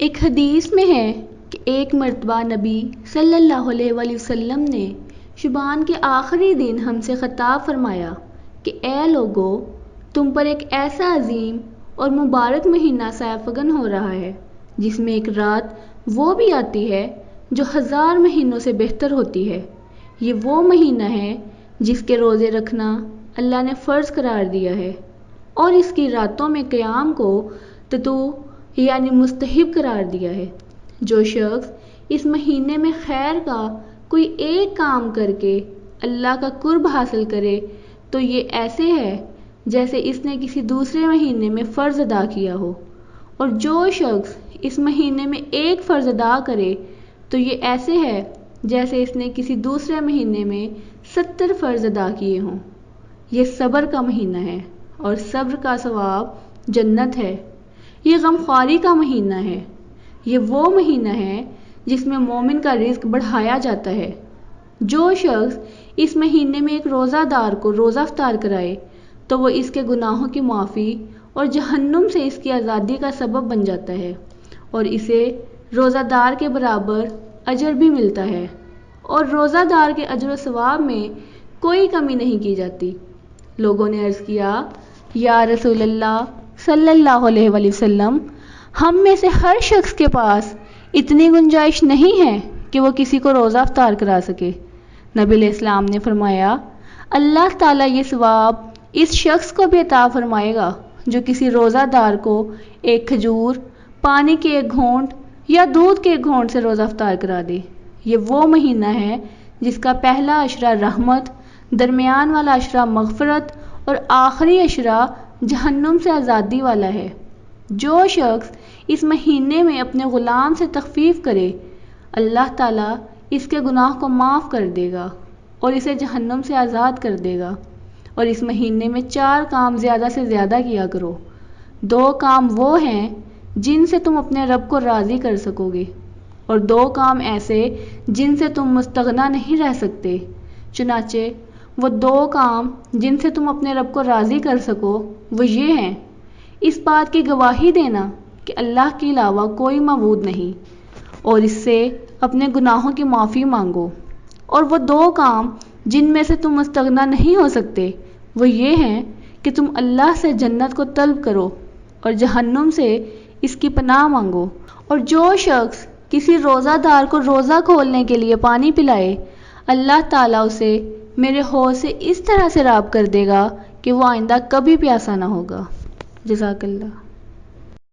ایک حدیث میں ہے کہ ایک مرتبہ نبی صلی اللہ علیہ وآلہ وسلم نے شعبان کے آخری دن ہم سے خطاب فرمایا کہ اے لوگو، تم پر ایک ایسا عظیم اور مبارک مہینہ سایہ فگن ہو رہا ہے جس میں ایک رات وہ بھی آتی ہے جو 1000 مہینوں سے بہتر ہوتی ہے۔ یہ وہ مہینہ ہے جس کے روزے رکھنا اللہ نے فرض قرار دیا ہے اور اس کی راتوں میں قیام کو تطوع یعنی مستحب قرار دیا ہے۔ جو شخص اس مہینے میں خیر کا کوئی ایک کام کر کے اللہ کا قرب حاصل کرے تو یہ ایسے ہے جیسے اس نے کسی دوسرے مہینے میں فرض ادا کیا ہو، اور جو شخص اس مہینے میں ایک فرض ادا کرے تو یہ ایسے ہے جیسے اس نے کسی دوسرے مہینے میں 70 فرض ادا کیے ہوں۔ یہ صبر کا مہینہ ہے اور صبر کا ثواب جنت ہے۔ یہ غمخواری کا مہینہ ہے۔ یہ وہ مہینہ ہے جس میں مومن کا رزق بڑھایا جاتا ہے۔ جو شخص اس مہینے میں ایک روزہ دار کو روزہ افطار کرائے تو وہ اس کے گناہوں کی معافی اور جہنم سے اس کی آزادی کا سبب بن جاتا ہے، اور اسے روزہ دار کے برابر اجر بھی ملتا ہے، اور روزہ دار کے اجر و ثواب میں کوئی کمی نہیں کی جاتی۔ لوگوں نے عرض کیا، یا رسول اللہ صلی اللہ علیہ وآلہ وسلم، ہم میں سے ہر شخص کے پاس اتنی گنجائش نہیں ہے کہ وہ کسی کو روزہ افطار کرا سکے۔ نبی علیہ السلام نے فرمایا، اللہ تعالیٰ یہ ثواب اس شخص کو بھی عطا فرمائے گا جو کسی روزہ دار کو ایک کھجور، پانی کے ایک گھونٹ یا دودھ کے ایک گھونٹ سے روزہ افطار کرا دے۔ یہ وہ مہینہ ہے جس کا پہلا عشرہ رحمت، درمیان والا عشرہ مغفرت اور آخری عشرہ جہنم سے آزادی والا ہے۔ جو شخص اس مہینے میں اپنے غلام سے تخفیف کرے، اللہ تعالیٰ اس کے گناہ کو معاف کر دے گا اور اسے جہنم سے آزاد کر دے گا۔ اور اس مہینے میں 4 کام زیادہ سے زیادہ کیا کرو۔ 2 کام وہ ہیں جن سے تم اپنے رب کو راضی کر سکو گے، اور 2 کام ایسے جن سے تم مستغنی نہیں رہ سکتے۔ چنانچہ وہ 2 کام جن سے تم اپنے رب کو راضی کر سکو وہ یہ ہیں: اس بات کی گواہی دینا کہ اللہ کے علاوہ کوئی معبود نہیں، اور اس سے اپنے گناہوں کی معافی مانگو۔ اور وہ 2 کام جن میں سے تم مستغنی نہیں ہو سکتے وہ یہ ہیں کہ تم اللہ سے جنت کو طلب کرو اور جہنم سے اس کی پناہ مانگو۔ اور جو شخص کسی روزہ دار کو روزہ کھولنے کے لیے پانی پلائے، اللہ تعالیٰ اسے میرے حوض سے اس طرح سے راب کر دے گا کہ وہ آئندہ کبھی پیاسا نہ ہوگا۔ جزاک اللہ۔